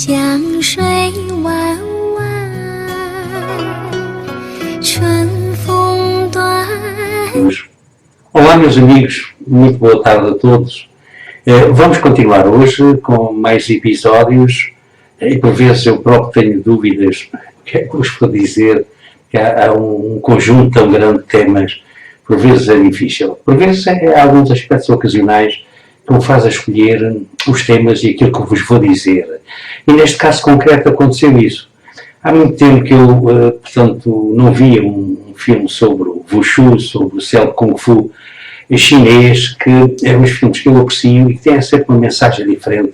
江水弯弯，春风短。Olá meus amigos, muito boa tarde a todos. Vamos continuar hoje com mais episódios e por vezes eu próprio tenho dúvidas o que é que vos vou dizer, que há um conjunto tão grande de temas, por vezes é difícil, por vezes há alguns aspectos ocasionais que me fazem escolher os temas e aquilo que vos vou dizer. E neste caso concreto aconteceu isso. Há muito tempo que eu, portanto, não via um filme sobre o Wushu, sobre o Céu de Kung Fu chinês, que eram os filmes que eu aprecio e que têm sempre uma mensagem diferente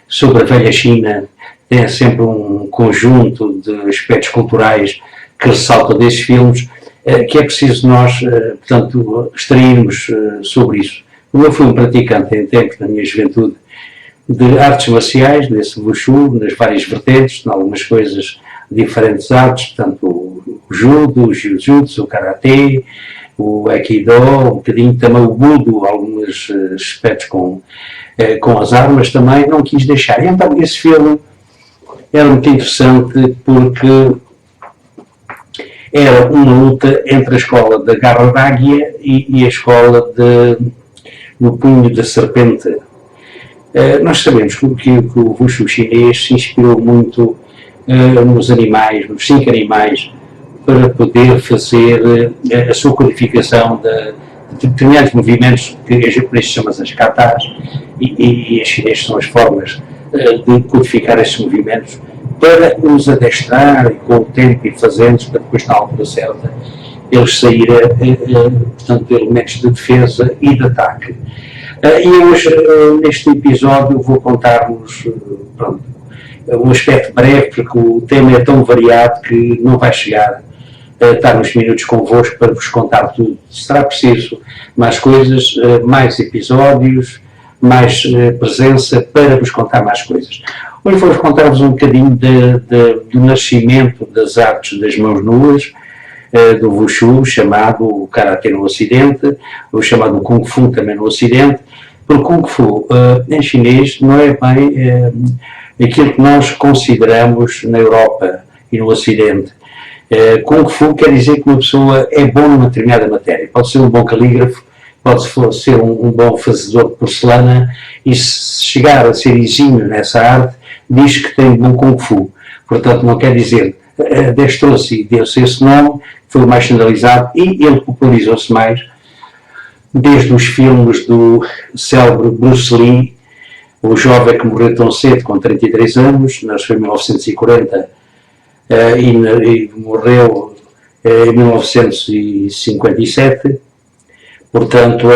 sobre a velha China, têm sempre um conjunto de aspectos culturais que ressaltam desses filmes, que é preciso nós, portanto, extrairmos sobre isso. Eu fui um praticante em tempos, na minha juventude, de artes marciais, desse Wushu, nas várias vertentes, em algumas coisas diferentes artes, portanto, o judo, o jiu-jitsu, o karatê, o aikido, um bocadinho também o budo, alguns aspectos com as armas também, não quis deixar. E então esse filme era muito interessante porque era uma luta entre a escola da garra da águia e a escola do punho da serpente. Nós sabemos que o Wushu chinês se inspirou muito nos animais, nos 5 animais, para poder fazer a sua codificação de determinados movimentos que a japonês chama as katas e as chinesas são as formas de codificar esses movimentos para os adestrar e com o tempo e fazendo para depois na altura certa eles saírem, portanto, elementos de defesa e de ataque. E hoje, neste episódio, vou contar-vos um aspecto breve, porque o tema é tão variado que não vai chegar a estar uns minutos convosco para vos contar tudo. Será preciso mais coisas, mais episódios, mais presença para vos contar mais coisas. Hoje vou-vos contar-vos um bocadinho do nascimento das artes das mãos nuas, do Wushu, chamado o Karatê no Ocidente, ou chamado Kung Fu também no Ocidente, porque Kung Fu em chinês não é bem aquilo que nós consideramos na Europa e no Ocidente. Kung Fu quer dizer que uma pessoa é bom numa determinada matéria, pode ser um bom calígrafo, pode ser um bom fazedor de porcelana, e se chegar a ser exímio nessa arte, diz que tem bom Kung Fu. Portanto, não quer dizer, adestrou-se e deu-se esse nome, foi mais generalizado e ele popularizou-se mais desde os filmes do célebre Bruce Lee, o jovem que morreu tão cedo, com 33 anos, nasceu em 1940 e morreu em 1957, portanto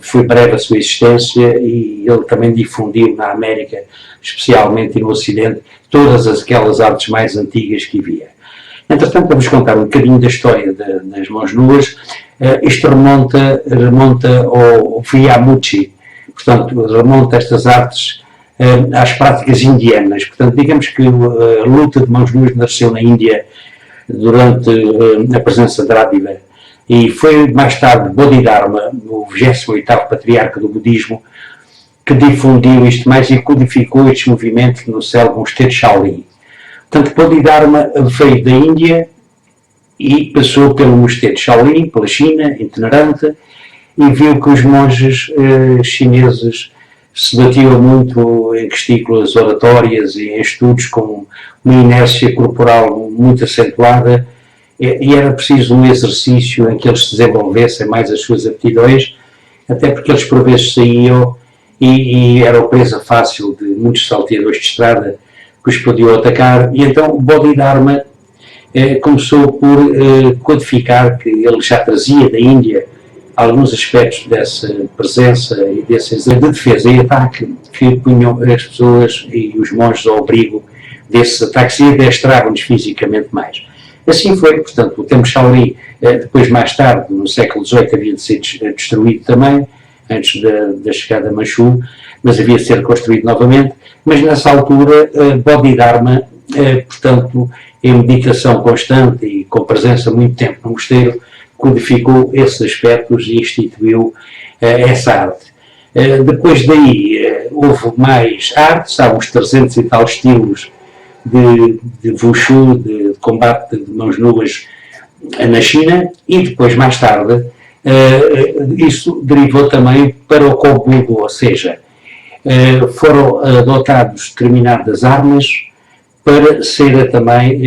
foi breve a sua existência e ele também difundiu na América, especialmente no Ocidente, todas aquelas artes mais antigas que havia. Entretanto, vamos contar um bocadinho da história das mãos nuas. Isto remonta ao Viyamuchi, portanto, remonta estas artes às práticas indianas. Portanto, digamos que a luta de mãos nuas nasceu na Índia durante a presença de Radiva e foi mais tarde Bodhidharma, o 28º patriarca do budismo, que difundiu isto mais e codificou estes movimentos no célebre mosteiro Shaolin. Portanto, Bodhidharma veio da Índia e passou pelo mosteiro Shaolin, pela China, itinerante, e viu que os monges chineses se batiam muito em gestículas oratórias e em estudos com uma inércia corporal muito acentuada, e era preciso um exercício em que eles se desenvolvessem mais as suas aptidões, até porque eles por vezes saíam e eram presa fácil de muitos salteadores de estrada que os podiam atacar, e então o Bodhidharma começou por codificar que ele já trazia da Índia alguns aspectos dessa presença e desse de defesa e ataque que punham as pessoas e os monges ao abrigo desses ataques e adestravam-nos fisicamente mais. Assim foi, portanto, o Templo Shaolin, depois mais tarde, no século XVIII, havia de ser destruído também, antes da chegada a Manchu, mas havia de ser construído novamente, mas nessa altura Bodhidharma, portanto, em meditação constante e com presença muito tempo no mosteiro, codificou esses aspectos e instituiu essa arte. Depois daí houve mais artes, há uns 300 e tal estilos de Wushu, de combate de mãos nuas na China, e depois, mais tarde, isso derivou também para o Kobudo, ou seja, foram adotadas determinadas armas para serem também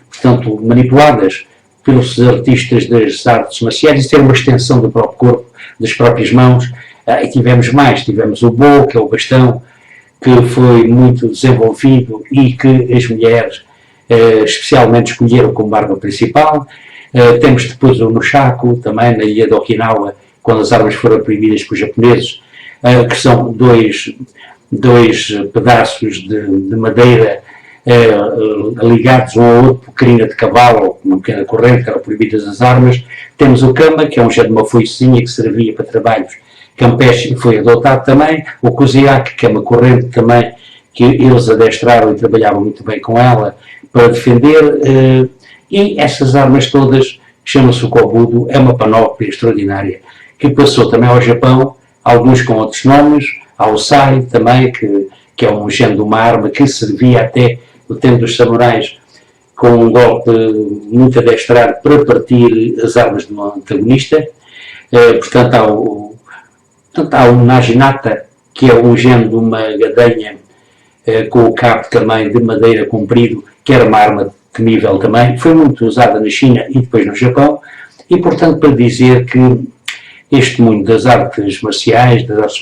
portanto, manipuladas pelos artistas das artes marciais e ter uma extensão do próprio corpo, das próprias mãos. E tivemos mais, tivemos o Bo, que é o bastão, que foi muito desenvolvido e que as mulheres especialmente escolheram como arma principal. Temos depois o Nunchaku, também na ilha de Okinawa, quando as armas foram proibidas pelos japoneses, que são dois pedaços de madeira ligados um ao outro por crina de cavalo, uma pequena corrente, que eram proibidas as armas. Temos o Kama, que é um género de uma foicezinha que servia para trabalhos campestres, que foi adotado também. O Kuziak, que é uma corrente também que eles adestraram e trabalhavam muito bem com ela para defender. E essas armas todas, chama-se o Kobudo, é uma panóplia extraordinária, que passou também ao Japão, alguns com outros nomes, ao Sai também, que é um género de uma arma que servia até no tempo dos samurais com um golpe muito adestrado para partir as armas de um antagonista. Portanto, há o Naginata, que é um género de uma gadanha com o cabo também de madeira comprido, que era uma arma temível também. Foi muito usada na China e depois no Japão. E, portanto, para dizer que este mundo das artes marciais, das artes,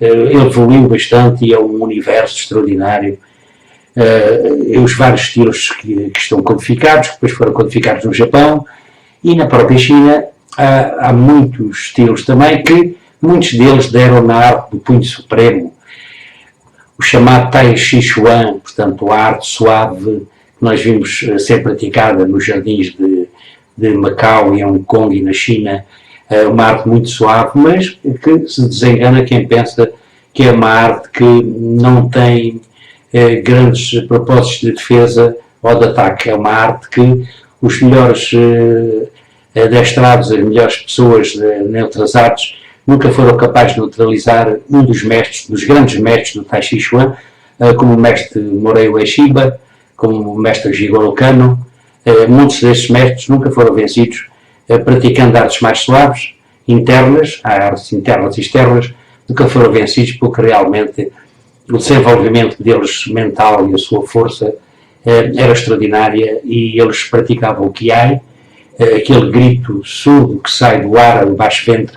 evoluiu bastante e é um universo extraordinário. Os vários estilos que estão codificados, que depois foram codificados no Japão, e na própria China há muitos estilos também, que muitos deles deram na arte do punho supremo, o chamado Tai Chi Chuan, portanto a arte suave que nós vimos ser praticada nos jardins de Macau e Hong Kong e na China, uma arte muito suave, mas que se desengana quem pensa que é uma arte que não tem grandes propósitos de defesa ou de ataque. É uma arte que os melhores adestrados, as melhores pessoas noutras artes, nunca foram capazes de neutralizar um dos mestres, dos grandes mestres do Tai Chi Chuan, como o mestre Morei Ueshiba, como o mestre Jigoro Kano. Muitos desses mestres nunca foram vencidos praticando artes mais suaves, internas, há artes internas e externas, nunca foram vencidos porque realmente o desenvolvimento deles mental e a sua força era extraordinária e eles praticavam o Kiai, aquele grito surdo que sai do ar, do baixo ventre,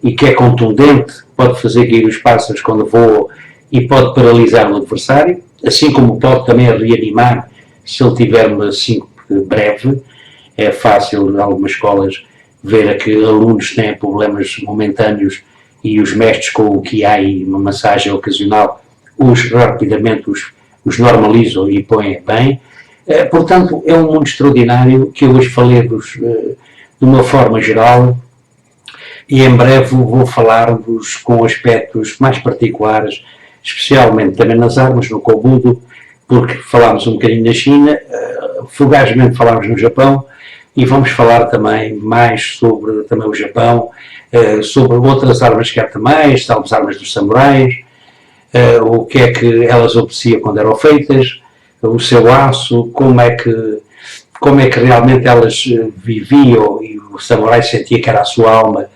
e que é contundente, pode fazer cair os pássaros quando voam e pode paralisar o adversário, assim como pode também reanimar se ele tiver uma síncope breve. É fácil em algumas escolas ver que alunos têm problemas momentâneos e os mestres com o Kiai, uma massagem ocasional, rapidamente os normalizam e põem bem. Portanto, é um mundo extraordinário que eu hoje falei-vos de uma forma geral e em breve vou falar-vos com aspectos mais particulares, especialmente também nas armas, no Kobudo, porque falámos um bocadinho da China, fugazmente falámos no Japão, e vamos falar também mais sobre também o Japão, sobre outras armas que há também, as armas dos samurais, o que é que elas obedeciam quando eram feitas, o seu aço, como é que realmente elas viviam e o samurai sentia que era a sua alma,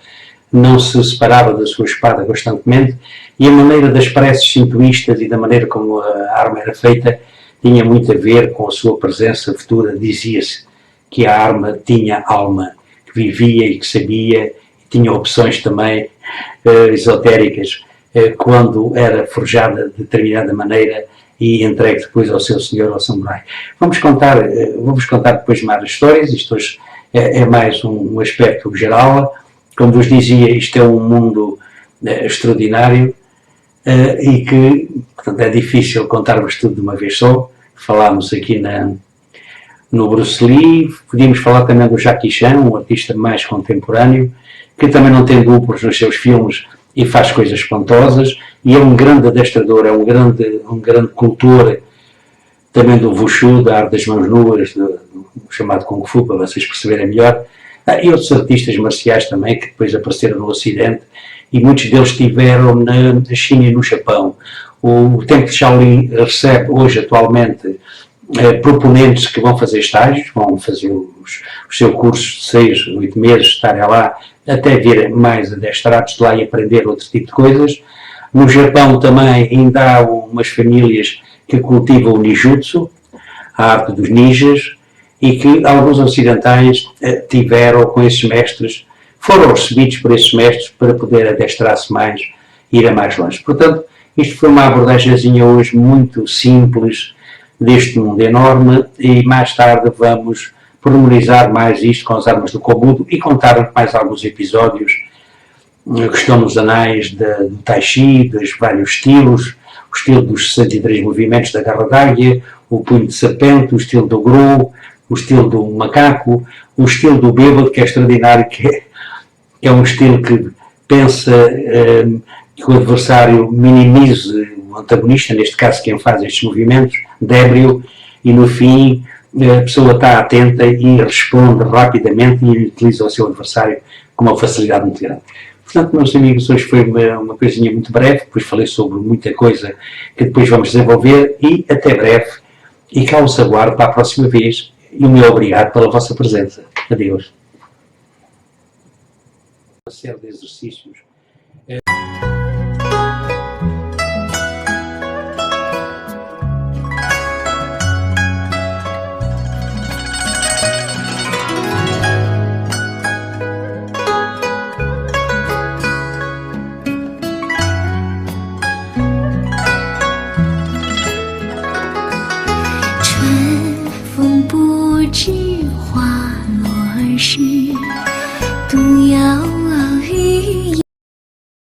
não se separava da sua espada constantemente, e a maneira das preces sintoístas e da maneira como a arma era feita tinha muito a ver com a sua presença futura. Dizia-se que a arma tinha alma, que vivia e que sabia, e tinha opções também esotéricas, quando era forjada de determinada maneira e entregue depois ao seu senhor, ao samurai. Vamos contar depois mais histórias. Isto hoje é mais um aspecto geral. Como vos dizia, isto é um mundo extraordinário e que, portanto, é difícil contarmos tudo de uma vez só. Falámos aqui no Bruce Lee, podíamos falar também do Jackie Chan, um artista mais contemporâneo, que também não tem duplos nos seus filmes e faz coisas espantosas, e é um grande adestrador, é um grande cultor também do Wushu, da arte das mãos nuas, do chamado Kung Fu, para vocês perceberem melhor. E outros artistas marciais também, que depois apareceram no Ocidente e muitos deles estiveram na China e no Japão. O Templo de Shaolin recebe hoje, atualmente, proponentes que vão fazer estágios, vão fazer o seu curso de 6, 8 meses, estarem lá, até vir mais adestrados de lá e aprender outro tipo de coisas. No Japão também ainda há umas famílias que cultivam o ninjutsu, a arte dos ninjas, e que alguns ocidentais tiveram com esses mestres, foram recebidos por esses mestres para poder adestrar-se mais e ir a mais longe. Portanto, isto foi uma abordagemzinha hoje muito simples deste mundo enorme, e mais tarde vamos pormenorizar mais isto com as armas do Kobudo e contar mais alguns episódios que estão nos anais do Tai Chi, dos vários estilos, o estilo dos 63 movimentos da garra d'águia, o punho de serpente, o estilo do Gru, o estilo do macaco, o estilo do bêbado, que é extraordinário, que é um estilo que pensa que o adversário minimize o antagonista, neste caso quem faz estes movimentos, débrio, e no fim a pessoa está atenta e responde rapidamente e utiliza o seu adversário com uma facilidade muito grande. Portanto, meus amigos, hoje foi uma coisinha muito breve, depois falei sobre muita coisa que depois vamos desenvolver, e até breve, e cá os aguardo para a próxima vez, e o meu obrigado pela vossa presença. Adeus. Uma série de exercícios